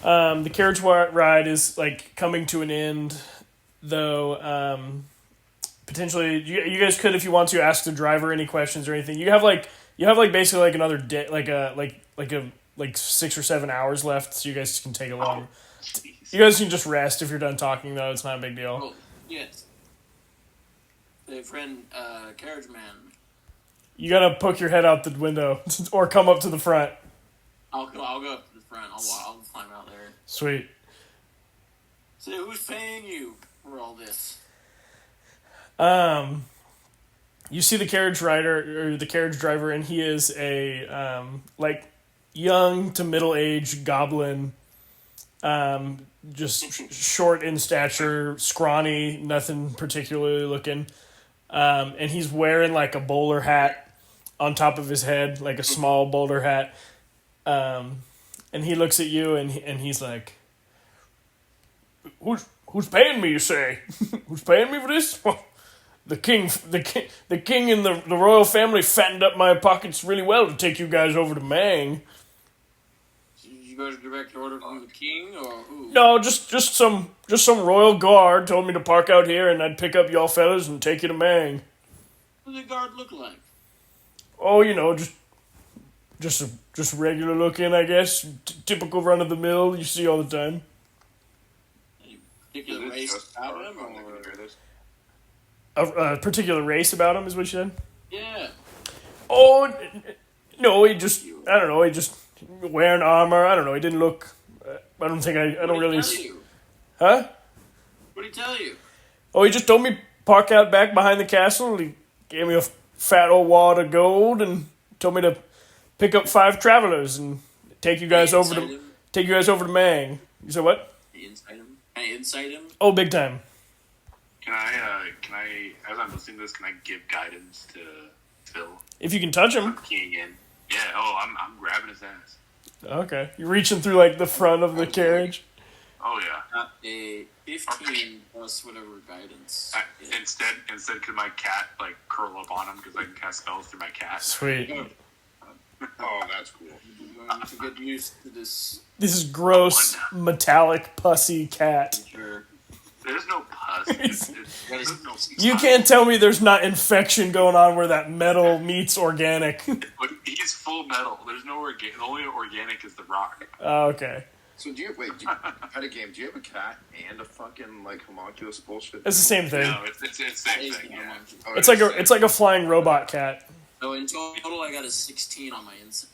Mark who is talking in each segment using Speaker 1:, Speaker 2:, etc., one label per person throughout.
Speaker 1: The carriage ride is like coming to an end, though. Potentially, you guys could, if you want to, ask the driver any questions or anything. You have basically like another day, like 6 or 7 hours left, so you guys can take a long. You guys can just rest if you're done talking, though. It's not a big deal.
Speaker 2: Oh, yes. The friend, carriage man.
Speaker 1: You gotta poke your head out the window or come up to the front.
Speaker 2: I'll go up to the front. I'll climb out there.
Speaker 1: Sweet.
Speaker 2: So who's paying you for all this?
Speaker 1: You see the carriage rider or the carriage driver, and he is a young to middle aged goblin. Just short in stature, scrawny, nothing particularly looking. And he's wearing like a bowler hat on top of his head, like a small bowler hat. And he looks at you and he's like, "Who's paying me? You say? Who's paying me for this? Well, the king and the royal family fattened up my pockets really well to take you guys over to Mang."
Speaker 2: You got a direct order from the king, or who?
Speaker 1: No, just some royal guard told me to park out here, and I'd pick up y'all fellas and take you to Mang.
Speaker 2: What does the guard look like?
Speaker 1: Oh, just regular looking, I guess. Typical run of the mill you see all the time.
Speaker 2: Any particular race about him, or?
Speaker 1: A particular race about him is what you said?
Speaker 2: Yeah.
Speaker 1: Oh, no, he just wearing armor. I don't know. He didn't look. I don't really. Huh?
Speaker 2: What did he tell you?
Speaker 1: Oh, he just told me park out back behind the castle. He gave me a fat old wad of gold and told me to pick up 5 travelers and take you guys over to Mang. You said what?
Speaker 2: Can I insight him?
Speaker 1: Oh, big time.
Speaker 3: Can I, as I'm listening to this, can I give guidance to Phil?
Speaker 1: If you can touch him.
Speaker 3: I'm keying in. Yeah. Oh, I'm grabbing his ass.
Speaker 1: Okay, you're reaching through like the front of the carriage.
Speaker 3: Oh yeah.
Speaker 2: Not a 15 plus whatever guidance.
Speaker 3: Instead, could my cat like curl up on him because I can cast spells through my cat?
Speaker 1: Sweet.
Speaker 4: Oh, that's cool.
Speaker 2: I'm going to get used to this.
Speaker 1: This is gross, metallic, pussy cat.
Speaker 2: Sure.
Speaker 3: There's no pus.
Speaker 1: You can't tell me there's not infection going on where that metal meets organic.
Speaker 3: Look, he's full metal. There's no organic. The only organic is the rock.
Speaker 1: Oh, okay.
Speaker 4: So do you at a game? Do you have a cat and a fucking like homunculus bullshit?
Speaker 1: It's the same thing.
Speaker 3: No, it's the same thing. Yeah.
Speaker 4: Oh,
Speaker 1: It's like a flying robot cat.
Speaker 2: So in total, I got a 16 on my insight.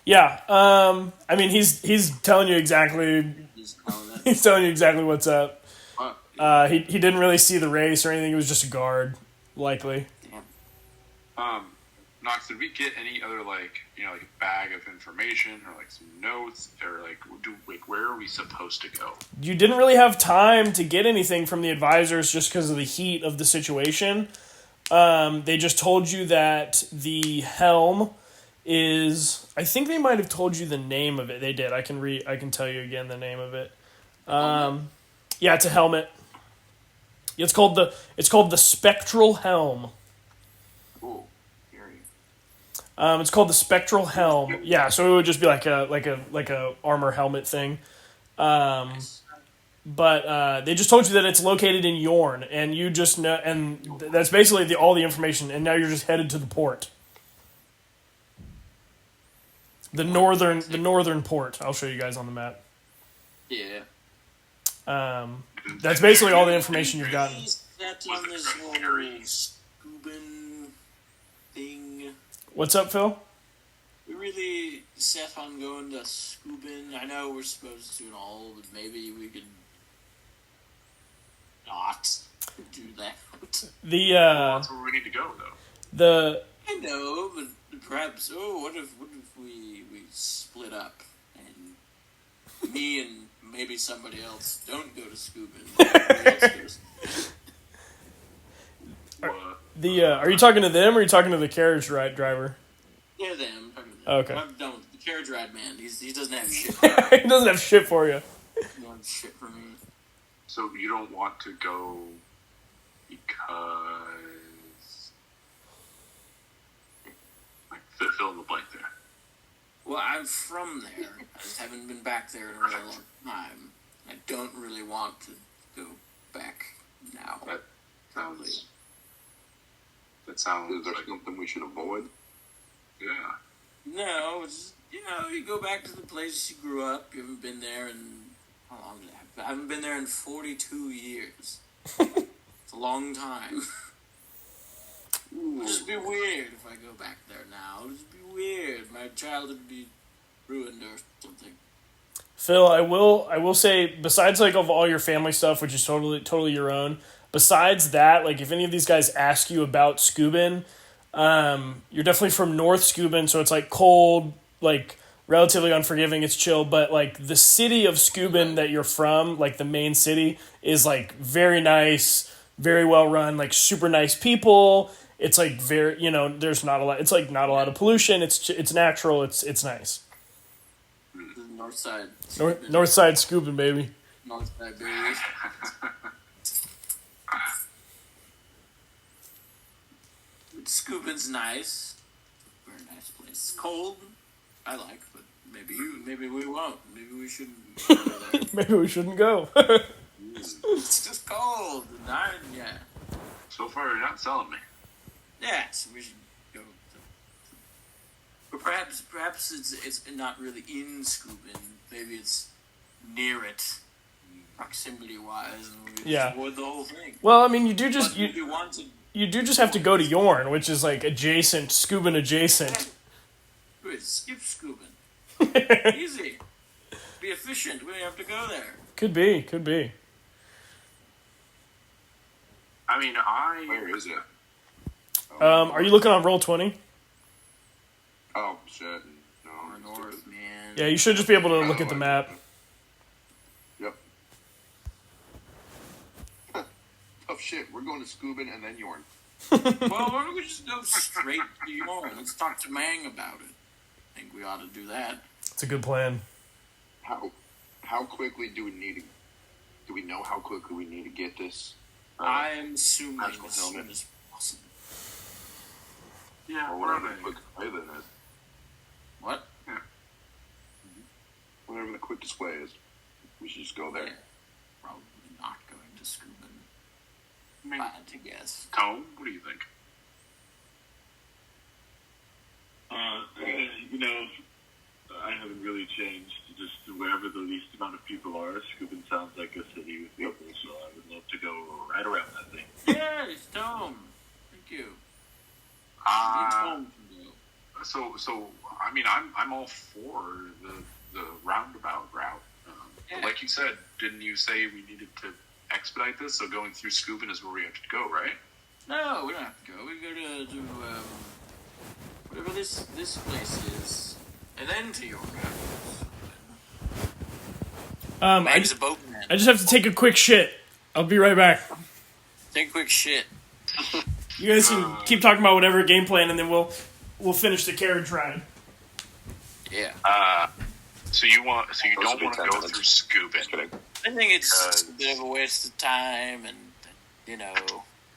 Speaker 1: Yeah. I mean, he's telling you exactly. He's telling you exactly what's up. He didn't really see the race or anything. It was just a guard, likely.
Speaker 3: Knox, did we get any other like a bag of information or like some notes or where are we supposed to go?
Speaker 1: You didn't really have time to get anything from the advisors just because of the heat of the situation. They just told you that the helm is. I think they might have told you the name of it. They did. I can tell you again the name of it. Yeah, it's a helmet. It's called the Spectral Helm.
Speaker 2: Ooh,
Speaker 1: it's called the Spectral Helm. Yeah, so it would just be like a armor helmet thing. But they just told you that it's located in Yorn, and you just know, and that's basically all the information. And now you're just headed to the port, the northern port. I'll show you guys on the map.
Speaker 2: Yeah.
Speaker 1: That's basically all the information you've gotten.
Speaker 2: That's on this whole scuban thing.
Speaker 1: What's up, Phil?
Speaker 2: We really set on going to Scoobin. I know we're supposed to and all, but maybe we could not do that.
Speaker 3: That's where we need to go, though.
Speaker 2: I know, but perhaps. Oh, what if we split up and me and maybe somebody else don't go to Scoobin.
Speaker 1: Are you talking to them or are you talking to the carriage driver?
Speaker 2: Yeah, them.
Speaker 1: Okay.
Speaker 2: I'm done with the carriage ride man. He doesn't have shit.
Speaker 1: He doesn't have shit for you.
Speaker 2: He doesn't have shit for me.
Speaker 3: So you don't want to go because fill in the blank there.
Speaker 2: Well, I'm from there. I just haven't been back there in a really long time. I don't really want to go back now.
Speaker 3: That
Speaker 2: Probably.
Speaker 3: sounds
Speaker 4: Is there
Speaker 3: like,
Speaker 4: something we should avoid?
Speaker 3: yeah.
Speaker 2: No, it's, you go back to the place you grew up. You haven't been there in, how long did I haven't been there in 42 years. It's a long time. It'll just be weird if I go back there now. It'll just be weird. My childhood would be ruined or something.
Speaker 1: Phil, I will say, besides like of all your family stuff, which is totally your own. Besides that, like if any of these guys ask you about Scubin, you're definitely from North Scubin, so it's like cold, like relatively unforgiving. It's chill, but like the city of Scubin that you're from, like the main city, is like very nice, very well run, like super nice people. It's like very, there's not a lot. It's like not a lot of pollution. It's natural. It's nice.
Speaker 2: The north side.
Speaker 1: North side Scubin, baby.
Speaker 2: North side, baby. Scubin's nice. Very nice place. It's cold. I like, but maybe we won't. Maybe we shouldn't go there.
Speaker 1: Maybe we shouldn't go.
Speaker 2: It's just cold. Yeah.
Speaker 3: So far, you're not selling me.
Speaker 2: Yeah, so we should go. But perhaps it's not really in Scubin. Maybe it's near it, proximity wise, and we just avoid the whole thing.
Speaker 1: Well, I mean, you do just
Speaker 2: you
Speaker 1: do just have to go to Yorn, which is like adjacent, Scubin adjacent.
Speaker 2: Good, skip Scubin. Easy. Be efficient. We don't have to go there.
Speaker 1: Could be.
Speaker 3: I mean,
Speaker 4: Where is it?
Speaker 1: Are you looking on Roll20?
Speaker 4: Oh, shit. No,
Speaker 2: Or north, man.
Speaker 1: Yeah, you should just be able to look at the map.
Speaker 4: Yep. Tough shit. We're going to Scubin and then Yorn.
Speaker 2: Well, why don't we just go straight to Yorn? Let's talk to Mang about it. I think we ought to do that.
Speaker 1: It's a good plan.
Speaker 4: How quickly do we need to... Do we know how quickly we need to get this?
Speaker 2: I am assuming
Speaker 4: magical
Speaker 2: as soon
Speaker 4: helmet.
Speaker 2: as possible.
Speaker 3: yeah,
Speaker 4: Or
Speaker 3: what are
Speaker 4: whatever the
Speaker 3: they?
Speaker 4: quickest way then is.
Speaker 2: What?
Speaker 4: Whatever the quickest way is. We should just go there.
Speaker 2: Probably not going to Scubin.
Speaker 3: I mean,
Speaker 2: Bad to guess.
Speaker 3: Tone, what do you think?
Speaker 5: I haven't really changed. Just wherever the least amount of people are, Scubin sounds like a city with people, so I would love to go right around that thing.
Speaker 2: Yes, Tom. Thank you. Tom can go.
Speaker 3: So I mean, I'm all for the roundabout route. But like you said, didn't you say we needed to expedite this? So going through Scubin is where we have to go, right?
Speaker 2: No, we don't have to go. We go to whatever this place is, and then to York.
Speaker 1: I
Speaker 2: Mang's
Speaker 1: just,
Speaker 2: a boatman.
Speaker 1: I just have to take a quick shit. I'll be right back.
Speaker 2: Take a quick shit.
Speaker 1: You guys can keep talking about whatever game plan, and then we'll finish the carriage ride.
Speaker 2: Yeah.
Speaker 3: So you don't want to
Speaker 4: 10
Speaker 3: go
Speaker 4: minutes.
Speaker 3: through Scubin?
Speaker 4: Just kidding.
Speaker 2: I think it's a bit of a waste of time, and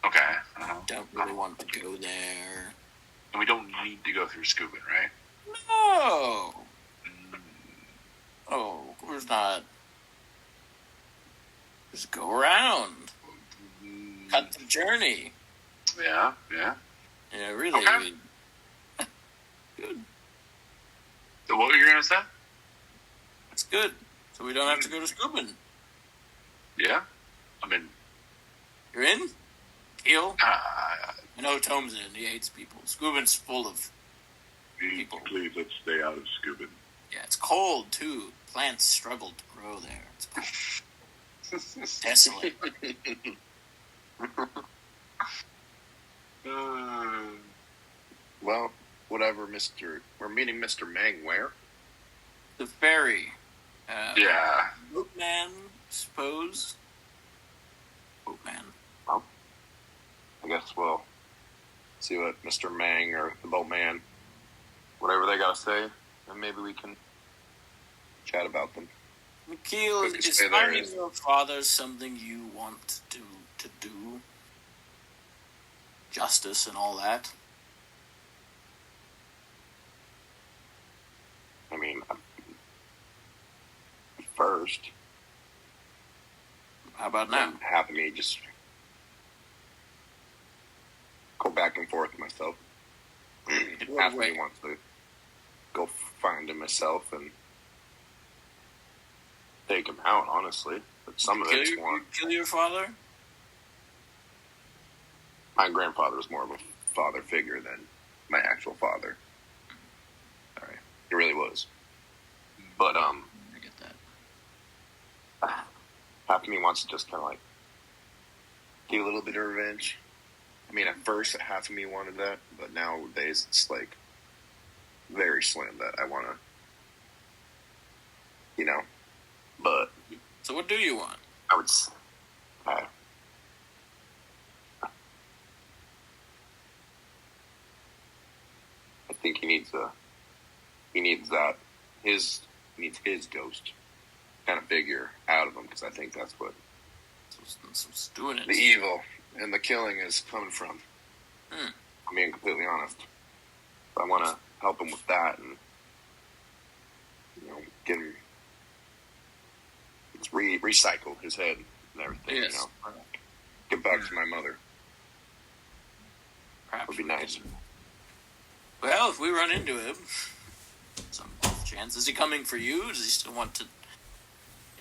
Speaker 3: Okay.
Speaker 2: don't really want to go there.
Speaker 3: And we don't need to go through Scubin, right?
Speaker 2: No. Oh, of course not. Just go around. Cut the journey.
Speaker 3: Yeah.
Speaker 2: Yeah, really.
Speaker 3: Okay.
Speaker 2: I mean, good.
Speaker 3: So what were you gonna say?
Speaker 2: It's good. So we don't have to go to Scubin.
Speaker 3: Yeah. I mean,
Speaker 2: You're in? Deal?
Speaker 3: uh,
Speaker 2: I know Tom's in. He hates people. Scubin's full of... People.
Speaker 5: Please, let's stay out of Scubin.
Speaker 2: Yeah, it's cold, too. Plants struggle to grow there. It's cold. Desolate.
Speaker 4: Well, whatever, Mr. We're meeting Mr. Mang where?
Speaker 2: The ferry.
Speaker 3: yeah.
Speaker 2: Boatman, suppose. Boatman.
Speaker 4: I guess we'll see what Mr. Mang or the boatman, whatever they gotta say, and maybe we can chat about them.
Speaker 2: Mikhail,
Speaker 4: Quick
Speaker 2: is
Speaker 4: stay there
Speaker 2: finding
Speaker 4: is-
Speaker 2: your father something you want to do? Justice and all that?
Speaker 4: first.
Speaker 2: How about now?
Speaker 4: And half of me just go back and forth with myself. Half of me wants to go find him myself and take him out, honestly. But some of it's more.
Speaker 2: Kill your father?
Speaker 4: My grandfather was more of a father figure than my actual father.
Speaker 2: Sorry.
Speaker 4: He really was. But,
Speaker 2: I get that.
Speaker 4: half of me wants to just kind of, like, get a little bit of revenge. I mean, at first, half of me wanted that, but nowadays it's, like, very slim that I want to, you know. But...
Speaker 2: So what do you want?
Speaker 4: I would... I think he needs his ghost kind of figure out of him, because I think that's what
Speaker 2: doing it.
Speaker 4: The evil and the killing is coming from. I'm being completely honest. So I want to help him with that and, you know, get him, recycle his head and everything,
Speaker 2: yes.
Speaker 4: You know. Get back to my mother.
Speaker 2: Perhaps
Speaker 4: would be nice.
Speaker 2: Well, if we run into him, some off chance, is he coming for you? Does he still want to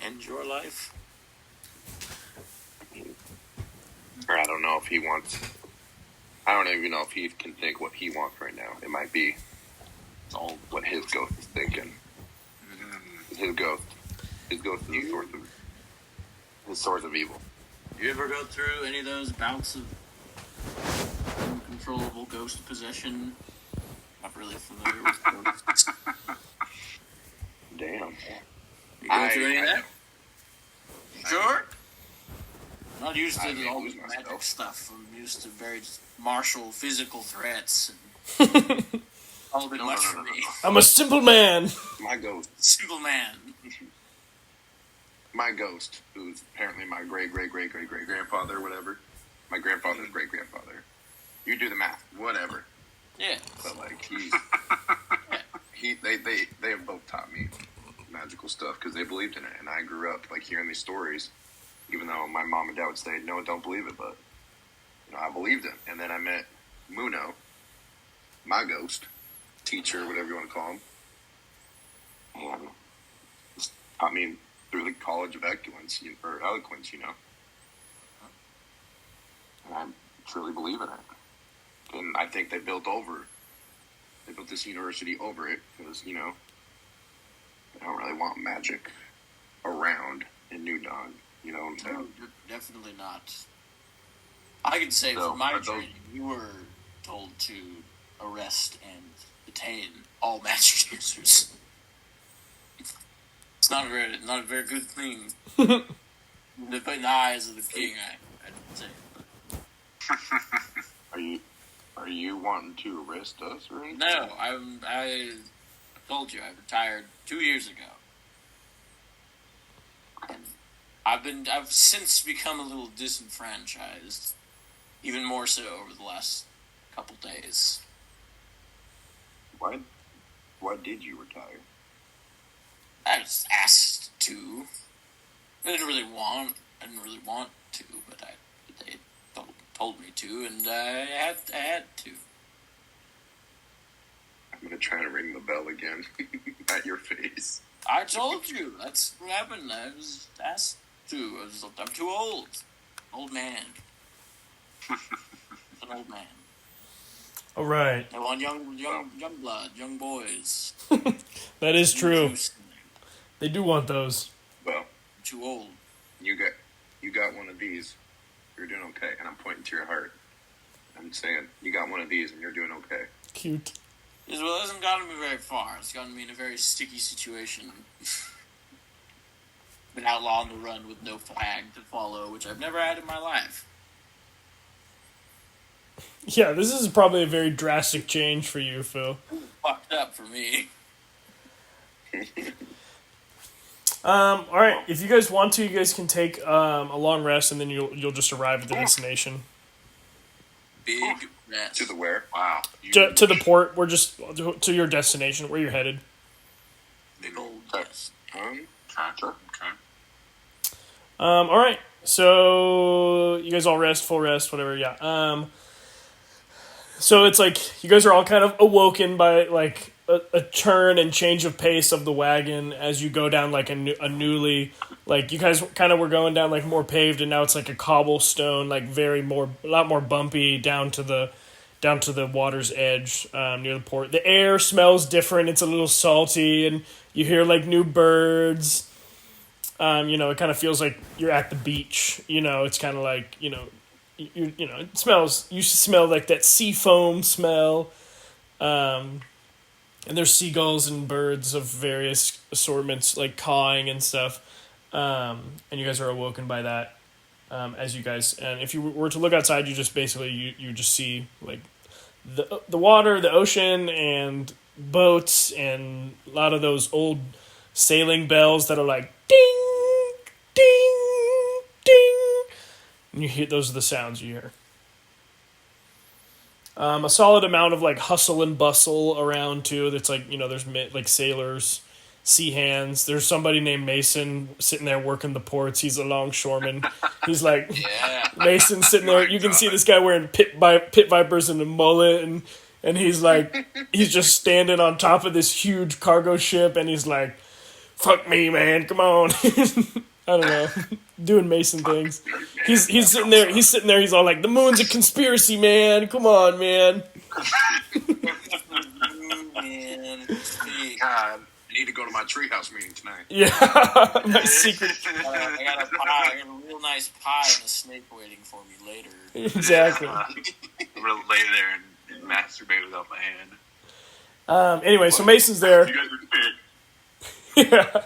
Speaker 2: end your life?
Speaker 4: Or I don't know if he wants. I don't even know if he can think what he wants right now. It might be all what his ghost is thinking. His ghost is his source of evil.
Speaker 2: You ever go through any of those bouts of uncontrollable ghost possession? Not really familiar with ghosts.
Speaker 4: Damn.
Speaker 2: You go through any of that? Sure. I'm not used to all
Speaker 4: lose
Speaker 2: this
Speaker 4: myself.
Speaker 2: magic stuff. I'm used to very martial physical threats. And all a bit much for me.
Speaker 1: I'm a simple man.
Speaker 4: My ghost.
Speaker 2: Simple man.
Speaker 4: My ghost, who's apparently my great-great-great-great-great-grandfather or whatever. My grandfather's great-grandfather. You do the math. Whatever.
Speaker 2: Yeah.
Speaker 4: But, like, they have both taught me magical stuff because they believed in it. And I grew up, like, hearing these stories, even though my mom and dad would say, no, don't believe it. But, you know, I believed it. And then I met Muno, my ghost, teacher, whatever you want to call him. And just taught me through the College of Eloquence, you know. And I truly believe in it. And I think they built this university over it because, you know, they don't really want magic around in New Dawn. You know what I'm saying?
Speaker 2: No, definitely not. I can say
Speaker 4: So,
Speaker 2: for my
Speaker 4: are those-
Speaker 2: training, we were told to arrest and detain all magic users. It's not a very good thing. In the eyes of the king, I'd say.
Speaker 4: Are you wanting to arrest us or anything?
Speaker 2: No, I told you I retired 2 years ago, and I've since become a little disenfranchised, even more so over the last couple days.
Speaker 4: Why did you retire?
Speaker 2: I was asked to. I didn't really want to, but they told me to, and I had to.
Speaker 4: I'm gonna try to ring the bell again at your face.
Speaker 2: I told you that's what happened. I was asked to. I'm too old. Old man. An old man.
Speaker 1: All right.
Speaker 2: I want young blood, young boys.
Speaker 1: That is true. They do want those.
Speaker 4: Well,
Speaker 2: I'm too old.
Speaker 4: you got one of these, you're doing okay. And I'm pointing to your heart. I'm saying, you got one of these and you're doing okay.
Speaker 1: Cute.
Speaker 2: Well, it hasn't gotten me very far. It's gotten me in a very sticky situation. Been outlaw on the run with no flag to follow, which I've never had in my life.
Speaker 1: Yeah, this is probably a very drastic change for you, Phil.
Speaker 2: Fucked up for me.
Speaker 1: All right. If you guys want to, you guys can take a long rest, and then you'll just arrive at the destination.
Speaker 2: Big mess.
Speaker 4: To the where?
Speaker 3: Wow.
Speaker 1: To the port. We're just to your destination. Where you're headed.
Speaker 2: Big old
Speaker 4: Okay.
Speaker 2: mess.
Speaker 3: Okay. Okay.
Speaker 1: All right. So you guys all rest, full rest, whatever. Yeah. So it's like you guys are all kind of awoken by like a turn and change of pace of the wagon as you go down like a newly, like you guys kind of were going down like more paved, and now it's like a cobblestone, like a lot more bumpy down to the water's edge, near the port. The air smells different. It's a little salty, and you hear like new birds. It kind of feels like you're at the beach. It's kind of like, it smells, you smell like that sea foam smell. And there's seagulls and birds of various assortments, like cawing and stuff. And you guys are awoken by that. And if you were to look outside, you just basically, you just see like the water, the ocean, and boats, and a lot of those old sailing bells that are like ding, ding, ding. And you hear, those are the sounds you hear. A solid amount of like hustle and bustle around too. That's like, there's like sailors, sea hands. There's somebody named Mason sitting there working the ports. He's a longshoreman. He's like, Mason sitting there. You can see this guy wearing pit vipers and a mullet, and he's like, he's just standing on top of this huge cargo ship, and he's like, fuck me, man, come on. I don't know, doing Mason things. He's sitting there. He's all like, the moon's a conspiracy, man. Come on, man.
Speaker 4: God, I need to go to my treehouse meeting tonight.
Speaker 1: Yeah, my secret.
Speaker 2: I got a real nice pie and a snake waiting for me later.
Speaker 1: Exactly.
Speaker 3: I'm gonna lay there and masturbate without my hand.
Speaker 1: Anyway, so Mason's there.
Speaker 5: You guys are big.
Speaker 1: Yeah.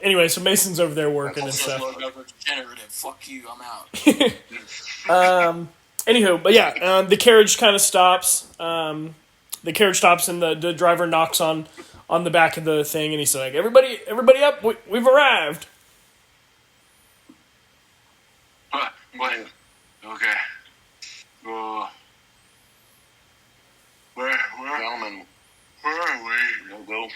Speaker 1: Anyway, so Mason's over there working and stuff.
Speaker 2: Generative. Fuck you. I'm out.
Speaker 1: Anywho, but yeah, the carriage kind of stops. The carriage stops, and the driver knocks on the back of the thing, and he's like, "Everybody up! We've arrived."
Speaker 3: What? Okay. Where?
Speaker 4: Gentlemen,
Speaker 3: Where are we?
Speaker 4: we'll go.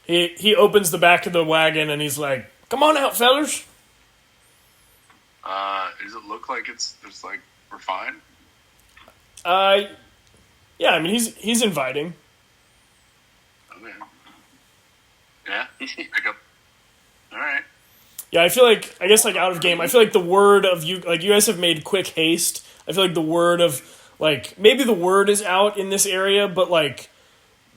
Speaker 1: He opens the back of the wagon, and he's like, "Come on out, fellers."
Speaker 3: Does it look like it's like we're fine?
Speaker 1: Yeah, I mean he's inviting.
Speaker 3: Okay. Yeah. Pick up. All right.
Speaker 1: Yeah, I feel like, I guess like out of game, I feel like the word of you, like you guys have made quick haste. I feel like the word of, like, maybe the word is out in this area, but like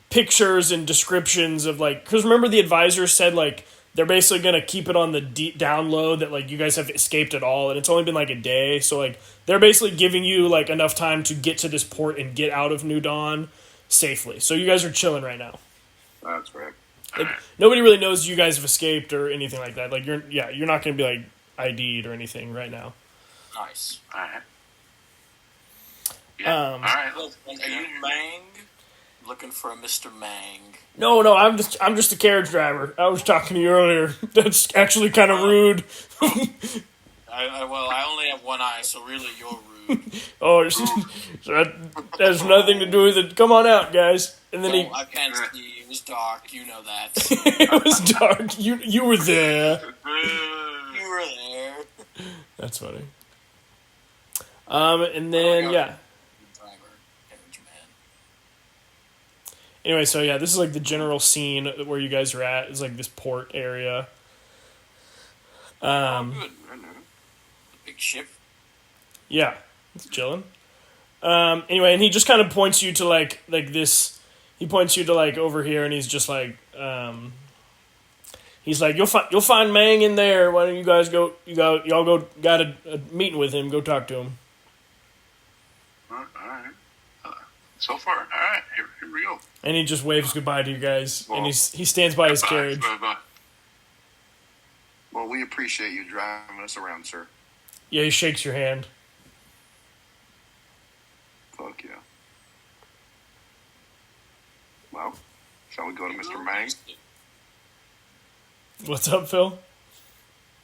Speaker 1: pictures and descriptions of like, because remember the advisor said like they're basically going to keep it on the down low that like you guys have escaped at all, and it's only been like a day, so like they're basically giving you like enough time to get to this port and get out of New Dawn safely. So you guys are chilling right now.
Speaker 4: That's correct.
Speaker 1: Like, nobody really knows you guys have escaped or anything like that. Like you're not going to be like ID'd or anything right now.
Speaker 2: Nice.
Speaker 3: All right. Yeah. All right.
Speaker 2: Are you Mang? Looking for a Mr. Mang.
Speaker 1: No, I'm just a carriage driver. I was talking to you earlier. That's actually kind of rude.
Speaker 2: I only have one eye, so really you're rude.
Speaker 1: Oh, so that has nothing to do with it. Come on out, guys. And then
Speaker 2: I can't see. It was dark. You know that.
Speaker 1: It was dark. You were there.
Speaker 2: You were there.
Speaker 1: That's funny. And then yeah.
Speaker 2: Driver, carriage man.
Speaker 1: Anyway, so yeah, this is like the general scene where you guys are at. It's like this port area.
Speaker 2: Good. Big ship.
Speaker 1: Yeah, it's chilling. Anyway, and he just kind of points you to like this. He points you to like over here, and he's just like, he's like, you'll find Mang in there. Why don't you guys go? Y'all go. Got a meeting with him. Go talk to him.
Speaker 3: All right. So far, all right. Here we go.
Speaker 1: And he just waves goodbye to you guys, and he stands by his carriage.
Speaker 3: Bye.
Speaker 4: Well, we appreciate you driving us around, sir.
Speaker 1: Yeah, he shakes your hand.
Speaker 4: Fuck yeah. Well, shall we go to Mr. Mang?
Speaker 1: What's up, Phil?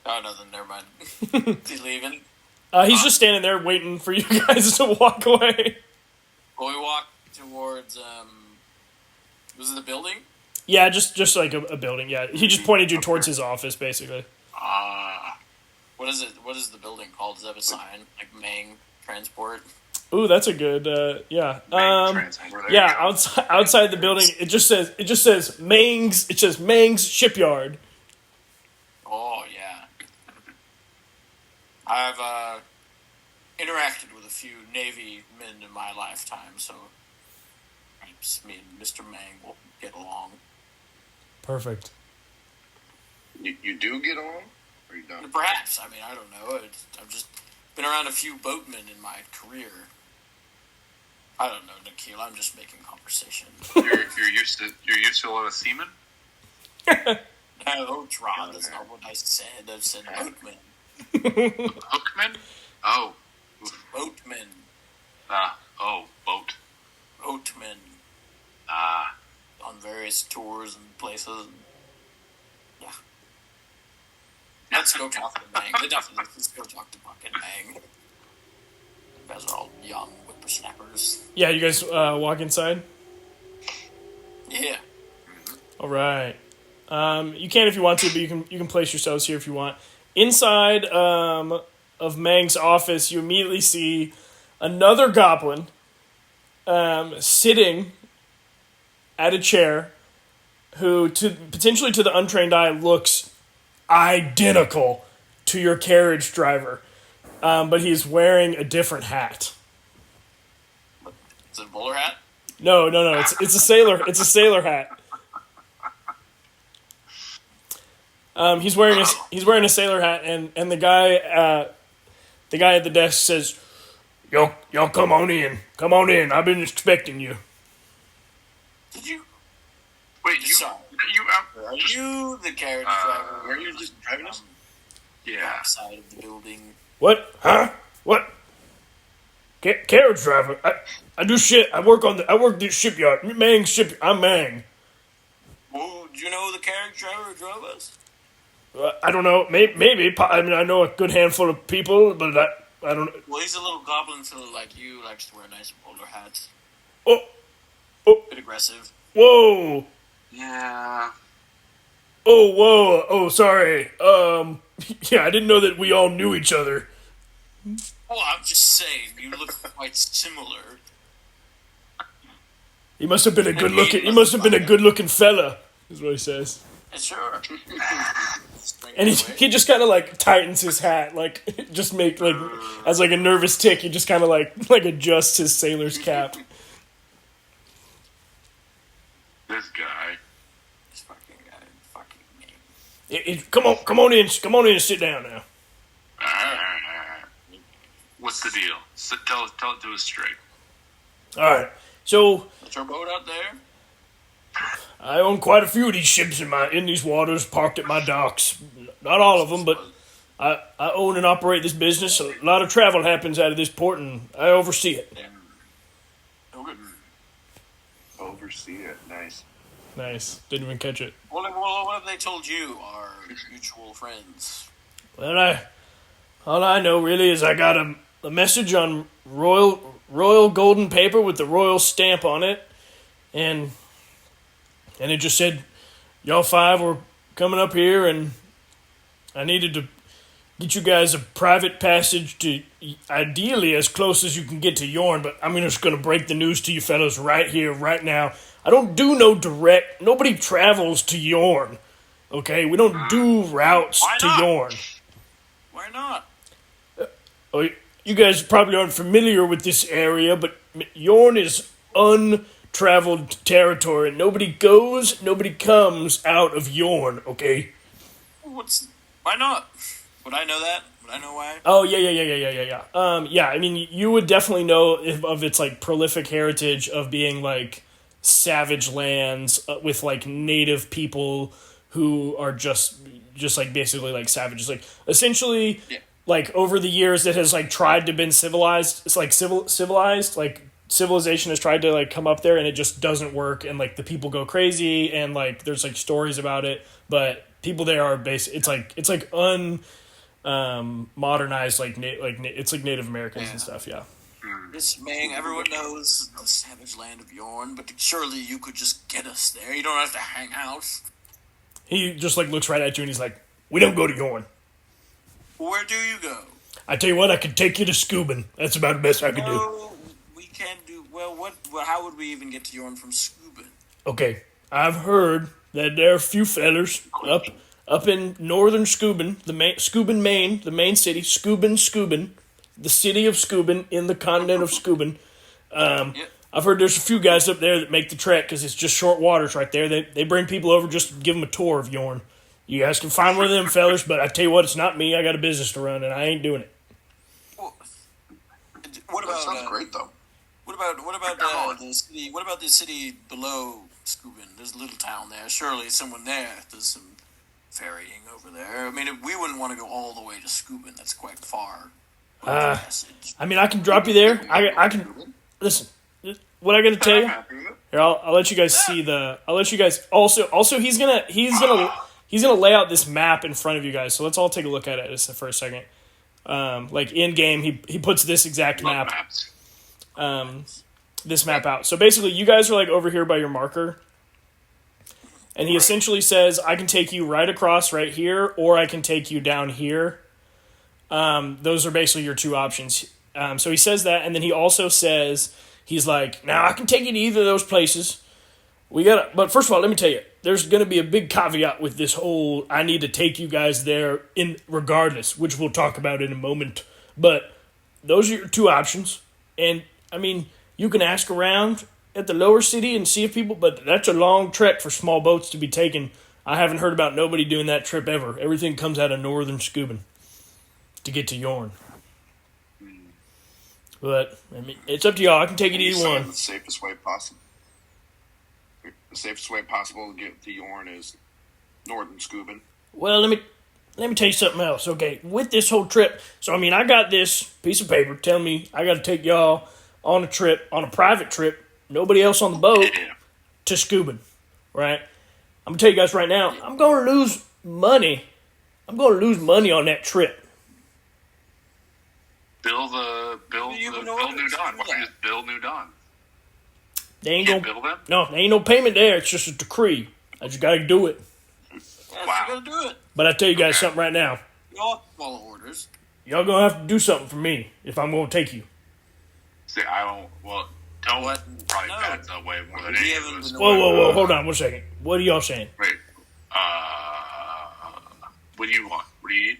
Speaker 2: Oh, nothing. Never mind. He's leaving.
Speaker 1: He's just standing there waiting for you guys to walk away.
Speaker 2: Well, we walk towards Was it the building?
Speaker 1: Yeah, just like a building. Yeah, he just pointed you towards his office, basically.
Speaker 2: What is it? What is the building called? Does it have a sign like Mang Transport?
Speaker 1: Ooh, that's a good. Yeah.
Speaker 4: Transport,
Speaker 1: Yeah. Outside the building, it just says Mang's. It says Mang's Shipyard.
Speaker 2: Oh yeah. I've interacted with a few Navy men in my lifetime, so perhaps me and Mr. Mang will get along.
Speaker 1: Perfect.
Speaker 4: You do get along, or you don't?
Speaker 2: Perhaps. I mean, I don't know. I've just been around a few boatmen in my career. I don't know, Nikhil. I'm just making conversation.
Speaker 3: You're used to a lot of seamen.
Speaker 2: No, Tron. That's not what I said. I said boatmen.
Speaker 3: Hookmen? Oh.
Speaker 2: Boatmen.
Speaker 3: Boat.
Speaker 2: Boatmen. On various tours and places. Yeah. Let's go talk to Mang. Let's go talk to fucking Mang. You guys are all young whippersnappers.
Speaker 1: Yeah, you guys walk inside.
Speaker 2: Yeah.
Speaker 1: All right. You can if you want to, but you can place yourselves here if you want. Inside of Mang's office, you immediately see another goblin sitting at a chair, who potentially to the untrained eye looks identical to your carriage driver, but he's wearing a different hat.
Speaker 2: Is it a bowler hat?
Speaker 1: No. It's a sailor. It's a sailor hat. He's wearing a sailor hat, and the guy at the desk says, "Y'all come on in. Come on in. I've been expecting you."
Speaker 2: Did you?
Speaker 3: Wait,
Speaker 2: Are you the carriage driver?
Speaker 4: Were you just driving us?
Speaker 3: Yeah.
Speaker 2: Outside of the building.
Speaker 1: What? Huh? What? Carriage driver? I do shit. I work the shipyard. Mang shipyard. I'm Mang.
Speaker 2: Well, do you know the carriage driver who drove us?
Speaker 1: I don't know. Maybe. I mean, I know a good handful of people, but I don't know.
Speaker 2: Well, he's a little goblin, so like you likes to wear nice bowler hats.
Speaker 1: Oh.
Speaker 2: Bit aggressive.
Speaker 1: Whoa.
Speaker 3: Yeah.
Speaker 1: Oh, whoa. Oh, sorry. Yeah, I didn't know that we all knew each other.
Speaker 2: Well, I'm just saying, you look quite similar.
Speaker 1: He must have been a good looking fella, is what he says.
Speaker 2: Sure.
Speaker 1: And he just kind of like tightens his hat, like just make like as like a nervous tick. He just kind of like adjusts his sailor's cap.
Speaker 3: This guy.
Speaker 2: This fucking guy, fucking me.
Speaker 1: Come on in, and sit down now.
Speaker 3: What's the deal? Tell it to us straight.
Speaker 1: All right, so
Speaker 2: Is your boat out there?
Speaker 1: I own quite a few of these ships in these waters, parked at my docks. Not all of them, but I own and operate this business. A lot of travel happens out of this port, and I oversee it.
Speaker 2: Okay.
Speaker 4: Oversee it. Nice.
Speaker 1: Nice. Didn't even catch it.
Speaker 2: Well, what have they told you, our mutual friends?
Speaker 1: Well, all I know really is I got a message on royal golden paper with the royal stamp on it, and it just said y'all five were coming up here, and I needed to get you guys a private passage to ideally as close as you can get to Yorn, but I'm just going to break the news to you fellows right here, right now. I don't do no direct. Nobody travels to Yorn, okay? We don't do routes to Yorn.
Speaker 2: Why not?
Speaker 1: Oh, you guys probably aren't familiar with this area, but Yorn is untraveled territory. Nobody goes, nobody comes out of Yorn, okay?
Speaker 2: Why not? Would I know that? Would I know why?
Speaker 1: Oh, yeah. Yeah, I mean, you would definitely know of its, like, prolific heritage of being, like, savage lands with, like, native people who are just like, basically, like, savages. Like, essentially,
Speaker 2: Yeah.
Speaker 1: like, over the years, it has, like, tried to been civilized. It's, like, civilized, like, civilization has tried to, like, come up there, and it just doesn't work, and, like, the people go crazy, and, like, there's, like, stories about it, but people there are it's like modernized, like it's like Native Americans and stuff, yeah.
Speaker 2: This Mang, everyone knows the savage land of Yorn, but surely you could just get us there. You don't have to hang out.
Speaker 1: He just like looks right at you and he's like, "We don't go to Yorn.
Speaker 2: Where do you go?
Speaker 1: I tell you what, I could take you to Scoobin. That's about the best I could do."
Speaker 2: No, we can't do. Well, how would we even get to Yorn from Scoobin?
Speaker 1: Okay, I've heard that there are a few fellers up in northern Scoobin, Scoobin, Maine, the main city, Scoobin, the city of Scoobin in the continent of Scoobin.
Speaker 2: Yep.
Speaker 1: I've heard there's a few guys up there that make the trek because it's just short waters right there. They bring people over just to give them a tour of Yorn. You guys can find one of them fellers, but I tell you what, it's not me. I got a business to run, and I ain't doing it.
Speaker 2: Well, what
Speaker 4: That
Speaker 2: about
Speaker 4: sounds great, though.
Speaker 2: What about the city? What about the city below Scoobin? There's a little town there. Surely someone there does some ferrying over there. I mean, we wouldn't want to go all the way to Scoobin. That's quite far.
Speaker 1: I mean, I can drop you there. I can listen. What I got to tell you? Here, I'll let you guys see the. I'll let you guys also. He's gonna lay out this map in front of you guys. So let's all take a look at it just for a second. Like in game, he puts this exact map. This map out. So basically, you guys are like over here by your marker, and he essentially says, "I can take you right across right here, or I can take you down here." Those are basically your two options. So he says that, and then he also says, he's like, "Now I can take you to either of those places. But first of all, let me tell you, there's going to be a big caveat with this whole. I need to take you guys there in regardless, which we'll talk about in a moment. But those are your two options, and I mean, you can ask around at the lower city and see if people. But that's a long trek for small boats to be taken. I haven't heard about nobody doing that trip ever. Everything comes out of northern Scoobin to get to Yorn. But I mean, it's up to y'all. I can take it either one.
Speaker 4: The safest way possible. The safest way possible to get to Yorn is northern Scoobin.
Speaker 1: Well, let me tell you something else. Okay, with this whole trip, so I mean, I got this piece of paper telling me I got to take y'all on a private trip, nobody else on the boat, to Scoobin, right? I'm gonna tell you guys right now, I'm gonna lose money. I'm gonna lose money on that trip.
Speaker 3: Bill New Dawn. Why don't you just Bill New Dawn?
Speaker 1: They ain't
Speaker 3: Can't
Speaker 1: gonna
Speaker 3: bill them?
Speaker 1: no, there ain't no payment there. It's just a decree. I just gotta do it.
Speaker 2: Yes,
Speaker 3: Wow.
Speaker 2: you gotta do it.
Speaker 1: But I tell you guys something right now.
Speaker 2: You all follow orders.
Speaker 1: Y'all gonna have to do something for me if I'm gonna take you.
Speaker 3: See, I don't. Well, don't
Speaker 2: What?
Speaker 3: probably
Speaker 2: No.
Speaker 3: bad that way more than
Speaker 2: We
Speaker 3: any
Speaker 2: haven't
Speaker 3: of us.
Speaker 2: been
Speaker 1: Whoa, hold on 1 second. What are y'all saying?
Speaker 3: Wait. What do you want? What do you need?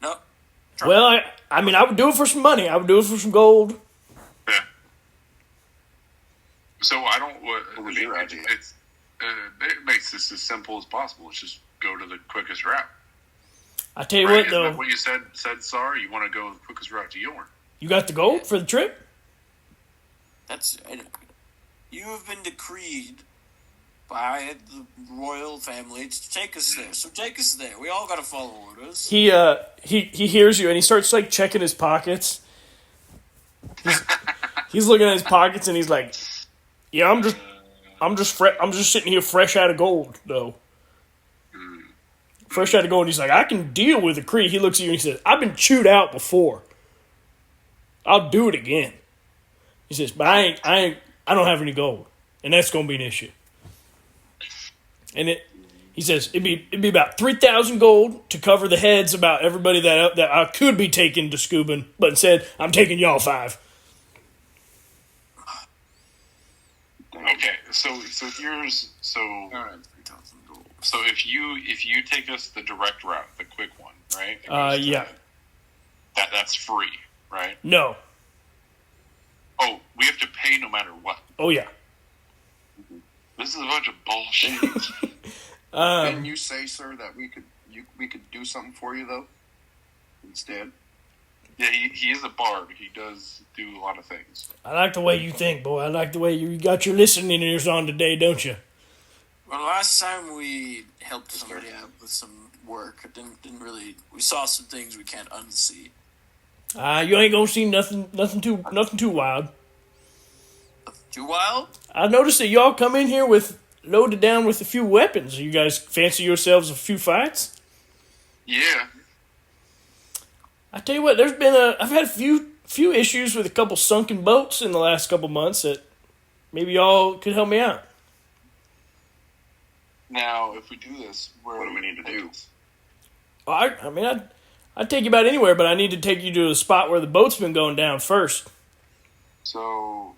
Speaker 2: No.
Speaker 1: Well, I mean, I would do it for some money. I would do it for some gold.
Speaker 3: Yeah. So I don't.
Speaker 4: What was your idea?
Speaker 3: It makes this as simple as possible. Let's just go to the quickest route.
Speaker 1: I tell you
Speaker 3: Right?
Speaker 1: what,
Speaker 3: Isn't
Speaker 1: though,
Speaker 3: that what you said, Sar? You want to go the quickest route to Yorn?
Speaker 1: you got the gold for the trip.
Speaker 2: You have been decreed by the royal family to take us there. So take us there. We all gotta follow orders.
Speaker 1: He hears you and he starts like checking his pockets. He's looking at his pockets and he's like, "Yeah, I'm just sitting here fresh out of gold, though. Fresh out of gold." And he's like, "I can deal with a Cree." He looks at you and he says, "I've been chewed out before. I'll do it again." He says, "But I don't have any gold, and that's gonna be an issue." And he says it'd be about 3,000 gold to cover the heads about everybody that I could be taking to Scoobin, but instead I'm taking y'all 5.
Speaker 3: Okay, so here's
Speaker 2: All right, 3,000 gold.
Speaker 3: so if you take us the direct route, the quick one, right? It goes to-
Speaker 1: Yeah.
Speaker 3: That's free, right?
Speaker 1: No.
Speaker 3: Oh, we have to pay no matter what.
Speaker 1: Oh yeah.
Speaker 3: This is a bunch of bullshit.
Speaker 4: Didn't you say, sir, that we could do something for you though? Instead.
Speaker 3: Yeah, he is a bard. He does do a lot of things.
Speaker 1: I like the way you think, boy. I like the way you got your listening ears on today, don't you?
Speaker 2: Well, last time we helped somebody out with some work, it didn't really. We saw some things we can't unsee.
Speaker 1: You ain't gonna see nothing too wild.
Speaker 2: Too wild?
Speaker 1: I noticed that y'all come in here loaded down with a few weapons. You guys fancy yourselves a few fights?
Speaker 3: Yeah.
Speaker 1: I tell you what, I've had a few issues with a couple sunken boats in the last couple months that maybe y'all could help me out.
Speaker 3: Now, if we do this,
Speaker 4: What do we need to do?
Speaker 1: I mean, I'd take you about anywhere, but I need to take you to a spot where the boat's been going down first.
Speaker 3: So,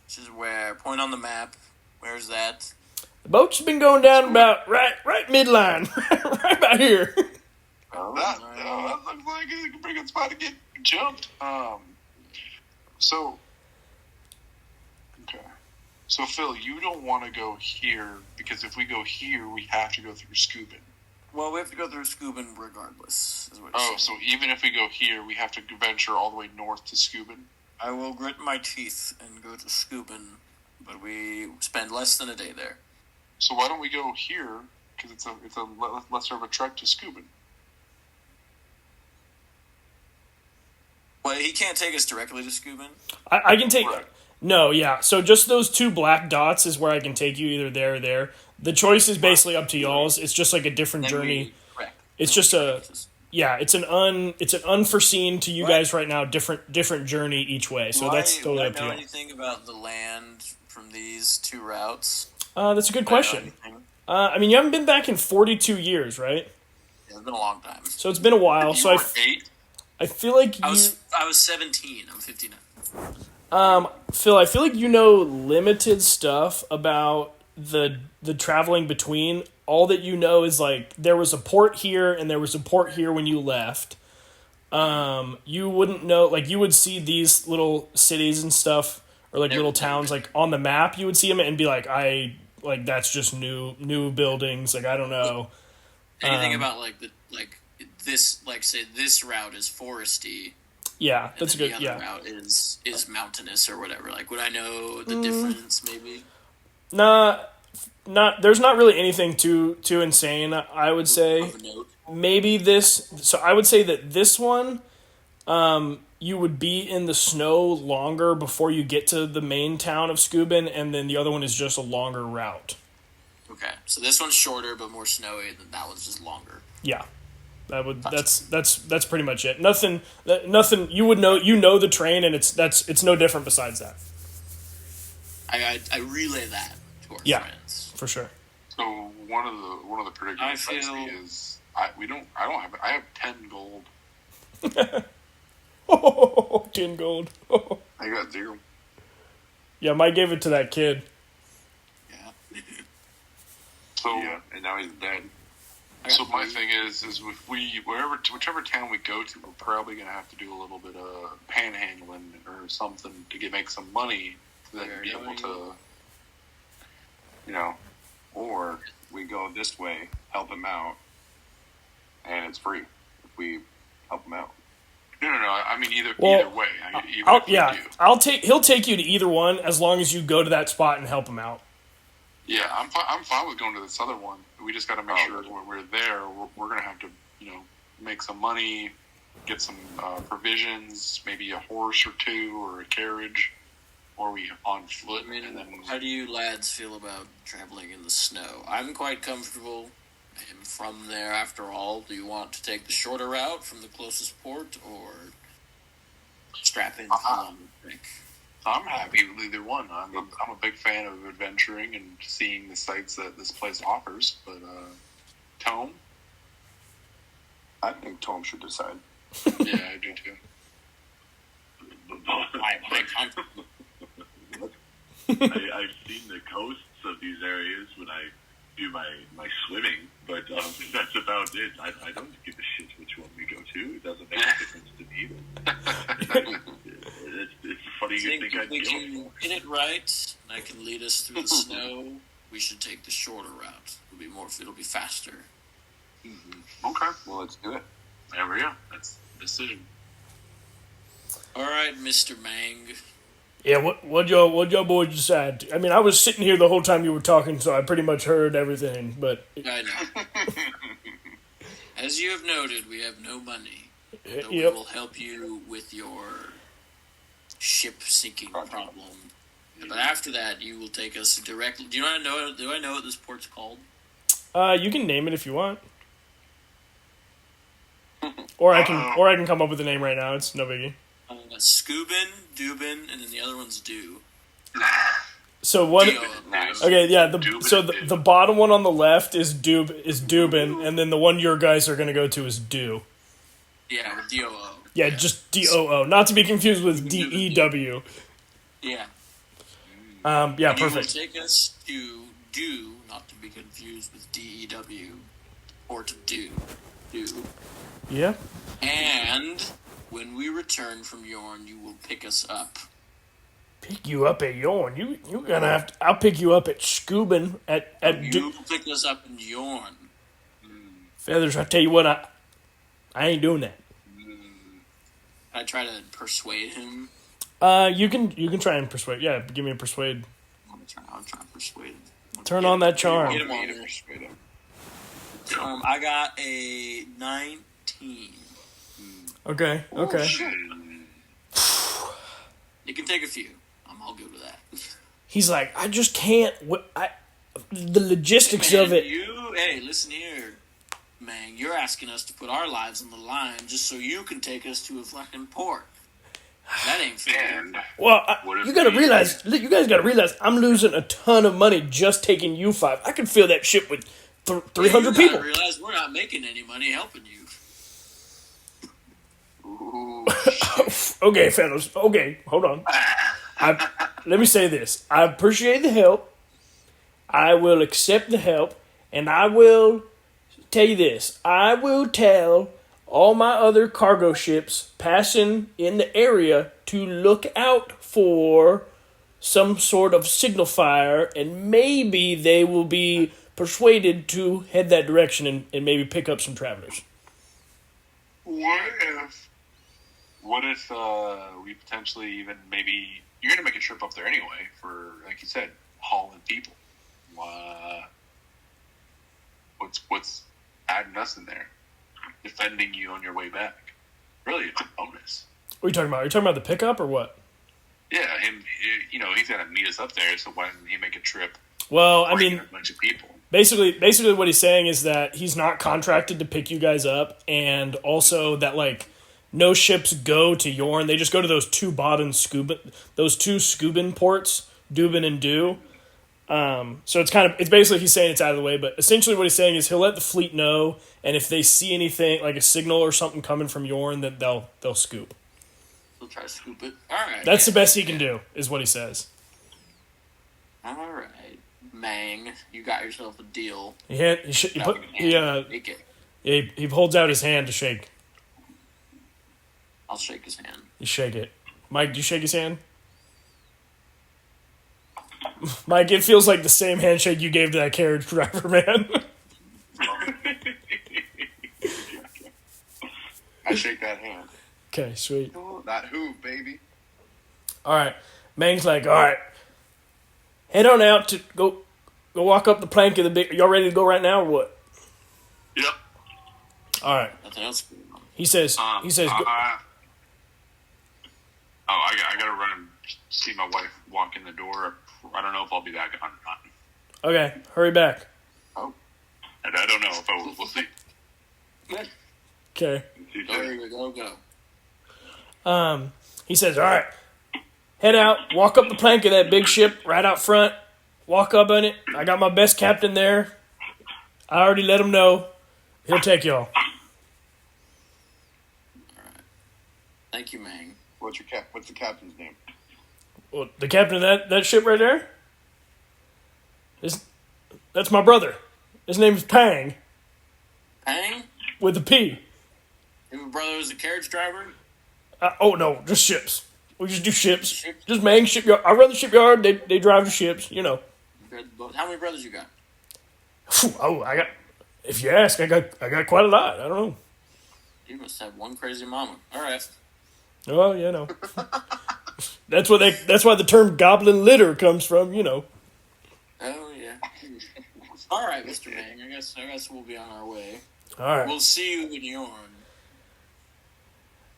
Speaker 2: This is where, point on the map. Where's that?
Speaker 1: The boat's been going down about right midline, right about here.
Speaker 3: that looks like a pretty good spot to get jumped. So, okay. So, Phil, you don't want to go here because if we go here, we have to go through Scoobin.
Speaker 2: Well, we have to go through Scoobin regardless, is what
Speaker 3: Oh,
Speaker 2: you're
Speaker 3: so
Speaker 2: saying.
Speaker 3: even if we go here, we have to venture all the way north to Scoobin?
Speaker 2: I will grit my teeth and go to Scoobin, but we spend less than a day there.
Speaker 3: So why don't we go here? Because it's a lesser of a trek to Scoobin.
Speaker 2: Well, he can't take us directly to Scoobin.
Speaker 1: I can take.
Speaker 3: Right.
Speaker 1: No, yeah. So just those two black dots is where I can take you, either there or there. The choice is basically up to y'all's. It's just like a different journey. It's just it's an unforeseen to you guys right now different journey each way. So that's totally up to
Speaker 2: Do I know
Speaker 1: you.
Speaker 2: anything about the land from these two routes?
Speaker 1: That's a good
Speaker 2: Do I know
Speaker 1: question.
Speaker 2: anything?
Speaker 1: I mean, you haven't been back in 42 years, right?
Speaker 2: Yeah, it's been a long time.
Speaker 1: So it's been a while.
Speaker 3: You
Speaker 1: So
Speaker 3: were 8?
Speaker 1: I feel like you,
Speaker 2: I was 17. I'm 59.
Speaker 1: Phil, I feel like you know limited stuff about the traveling between. All that you know is like there was a port here and there was a port here when you left. You wouldn't know, like you would see these little cities and stuff or like little towns like on the map. You would see them and be like, that's just new buildings. Like I don't know.
Speaker 2: Anything about say this route is foresty.
Speaker 1: Yeah,
Speaker 2: And
Speaker 1: that's
Speaker 2: then
Speaker 1: good.
Speaker 2: the other
Speaker 1: Yeah.
Speaker 2: route is mountainous or whatever. Like, would I know the difference? Maybe.
Speaker 1: There's not really anything too insane. I would say
Speaker 2: Of a note.
Speaker 1: maybe this. So I would say that this one, you would be in the snow longer before you get to the main town of Scoobin, and then the other one is just a longer route.
Speaker 2: Okay, so this one's shorter but more snowy, and then that one's just longer.
Speaker 1: Yeah, that's pretty much it. Nothing. You would know. You know the train, and it's no different besides that.
Speaker 2: I relay that to our
Speaker 1: Yeah.
Speaker 2: friends.
Speaker 1: For sure.
Speaker 3: So one of the predictions
Speaker 2: I
Speaker 3: I see
Speaker 2: feel-
Speaker 3: is I have 10 gold.
Speaker 1: Oh, 10 gold.
Speaker 4: I got 0.
Speaker 1: Yeah, Mike gave it to that kid.
Speaker 2: Yeah.
Speaker 3: So
Speaker 4: Yeah, and now he's dead.
Speaker 3: So my thing is if whichever town we go to, we're probably gonna have to do a little bit of panhandling or something to make some money to then be able to,
Speaker 4: Or we go this way, help him out, and it's free if we help him out.
Speaker 3: No. I mean either
Speaker 1: Well,
Speaker 3: way. Even if we do.
Speaker 1: He'll take you to either one as long as you go to that spot and help him out.
Speaker 3: Yeah, I'm fine with going to this other one. We just got to make sure when we're there, we're gonna have to make some money, get some provisions, maybe a horse or two or a carriage, or we on foot.
Speaker 2: I mean,
Speaker 3: and then
Speaker 2: how do you lads feel about traveling in the snow? I'm quite comfortable. I'm from there, after all. Do you want to take the shorter route from the closest port, or strap in for the longer trek?
Speaker 3: I'm happy with either one. I'm a big fan of adventuring and seeing the sights that this place offers. But Tome,
Speaker 4: I think Tom should decide.
Speaker 3: yeah, I do too.
Speaker 5: I've seen the coasts of these areas when I do my swimming, but that's about it. I don't give a shit which one we go to. It doesn't make a difference to me. It's funny you think I'd
Speaker 2: If
Speaker 5: go.
Speaker 2: you hit it right, and I can lead us through the snow, we should take the shorter route. It'll be faster.
Speaker 3: Okay,
Speaker 4: Well, let's do it.
Speaker 3: there we go. That's the decision.
Speaker 2: All right, Mr. Mang.
Speaker 1: Yeah, what y'all boys decide? I mean, I was sitting here the whole time you were talking, so I pretty much heard everything. But
Speaker 2: I know. As you have noted, we have no money. So we
Speaker 1: yep,
Speaker 2: will help you with your ship sinking problem. But after that, you will take us directly. Do I know what this port's called?
Speaker 1: you can name it if you want, or I can come up with a name right now. It's no biggie.
Speaker 2: Scoobin, Dubin, and then the other one's Do.
Speaker 1: So what?
Speaker 3: Nice.
Speaker 1: Okay, yeah.
Speaker 3: Dubin.
Speaker 1: The bottom one on the left is Dubin, and then the one your guys are gonna go to is Do.
Speaker 2: Yeah, with DOO.
Speaker 1: Yeah, just DOO, not to be confused with DEW.
Speaker 2: Yeah.
Speaker 1: Yeah,
Speaker 2: And you will
Speaker 1: perfect.
Speaker 2: take us to Do, not to be confused with DEW, or to Do.
Speaker 1: Yeah.
Speaker 2: And when we return from Yorn, you will pick us up.
Speaker 1: Pick you up at Yorn. You gonna have to. I'll pick you up at Scoobin at
Speaker 2: You will pick us up in Yorn.
Speaker 1: Feathers. I tell you what, I ain't doing that.
Speaker 2: I try to persuade him.
Speaker 1: You can try and persuade. Yeah, give me a persuade.
Speaker 2: I'm trying to persuade him.
Speaker 1: Turn on that charm.
Speaker 2: Get him on there. I got a 19.
Speaker 1: Okay.
Speaker 2: You can take a few. I'm all good with that.
Speaker 1: He's like, I just can't. The logistics
Speaker 2: Man,
Speaker 1: of it.
Speaker 2: Hey, listen here, man. You're asking us to put our lives on the line just so you can take us to a fucking port. That ain't fair.
Speaker 3: And
Speaker 1: Well,
Speaker 3: if
Speaker 1: you guys gotta realize, I'm losing a ton of money just taking you five. I can fill that ship with 300 people.
Speaker 2: I realize we're not making any money helping you.
Speaker 3: ooh,
Speaker 1: Okay, fellas. Okay, hold on. Let me say this. I appreciate the help. I will accept the help. And I will tell you this. I will tell all my other cargo ships passing in the area to look out for some sort of signal fire. And maybe they will be persuaded to head that direction and maybe pick up some travelers.
Speaker 3: what if we potentially even maybe you're gonna make a trip up there anyway for, like you said, hauling people. What's adding us in there? Defending you on your way back. Really, it's a bonus.
Speaker 1: What are you talking about? Are you talking about the pickup or what?
Speaker 3: Yeah, he's gonna meet us up there. So why doesn't he make a trip?
Speaker 1: Well, I
Speaker 3: bringing
Speaker 1: mean,
Speaker 3: a bunch of people.
Speaker 1: basically what he's saying is that he's not contracted to pick you guys up, and also that like no ships go to Yorn. They just go to those two Scoobin ports, Dubin and Do. So it's basically he's saying it's out of the way, but essentially what he's saying is he'll let the fleet know, and if they see anything like a signal or something coming from Yorn, then they'll scoop.
Speaker 2: We'll try to scoop it. All right.
Speaker 1: That's the best he can do, is what he says.
Speaker 2: All right, Mang, you got yourself a deal.
Speaker 1: He holds out his hand to shake.
Speaker 2: I'll shake his hand.
Speaker 1: You shake it. Mike, do you shake his hand? Mike, it feels like the same handshake you gave to that carriage driver, man.
Speaker 4: I shake that hand.
Speaker 1: Okay, sweet.
Speaker 4: That hoof, baby.
Speaker 1: All right. Mang's like, all right. Head on out to go walk up the plank of the big... Y'all ready to go right now or what?
Speaker 3: Yep.
Speaker 1: All right.
Speaker 2: Nothing else.
Speaker 1: He says...
Speaker 3: I gotta run and see my wife walk in the door. I don't know if I'll be back on or not.
Speaker 1: Okay, hurry back.
Speaker 3: And I don't know if I will. We'll see.
Speaker 1: Okay.
Speaker 2: There we go.
Speaker 1: He says, all right. Head out. Walk up the plank of that big ship right out front. Walk up on it. I got my best captain there. I already let him know. He'll take y'all.
Speaker 2: Thank you, Mang.
Speaker 4: What's the captain's name?
Speaker 1: Well, the captain of that ship right there? That's my brother. His name's Pang,
Speaker 2: Pang?
Speaker 1: with a P.
Speaker 2: Your brother was a carriage driver?
Speaker 1: Oh, no, just ships. We just do ships.
Speaker 2: Ships?
Speaker 1: Just Mang Shipyard. I run the shipyard. They drive the ships, you know.
Speaker 2: How many brothers you got?
Speaker 1: I got... If you ask, I got quite a lot. I don't know.
Speaker 2: You must have one crazy mama. All right.
Speaker 1: Well, you know. That's why the term goblin litter comes from, you know.
Speaker 2: Oh, yeah. All right, Mr. Mang. I guess we'll be on our way.
Speaker 1: All right.
Speaker 2: We'll see you in Yorn.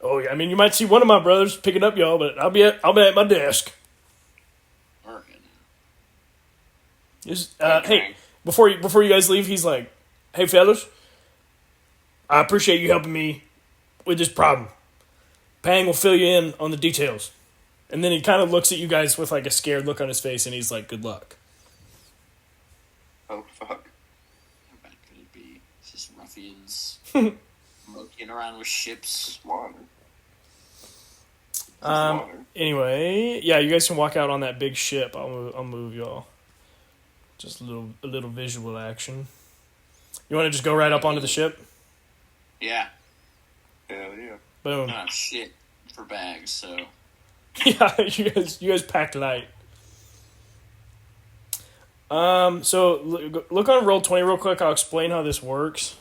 Speaker 1: Oh, yeah. I mean, you might see one of my brothers picking up y'all, but I'll be at my desk.
Speaker 2: All right.
Speaker 1: Hey, before you guys leave, he's like, hey, fellas, I appreciate you helping me with this problem. Pang will fill you in on the details. And then he kind of looks at you guys with like a scared look on his face, and he's like, good luck.
Speaker 4: Oh, fuck.
Speaker 2: How bad could it be? It's just ruffians monkeying around with ships.
Speaker 4: Just water.
Speaker 1: Anyway, yeah, you guys can walk out on that big ship. I'll move y'all. Just a little visual action. You want to just go right up onto the ship?
Speaker 2: Yeah.
Speaker 4: Hell yeah.
Speaker 1: Boom.
Speaker 2: Not shit for bags, so.
Speaker 1: Yeah, you guys packed light. So look on Roll20 real quick. I'll explain how this works.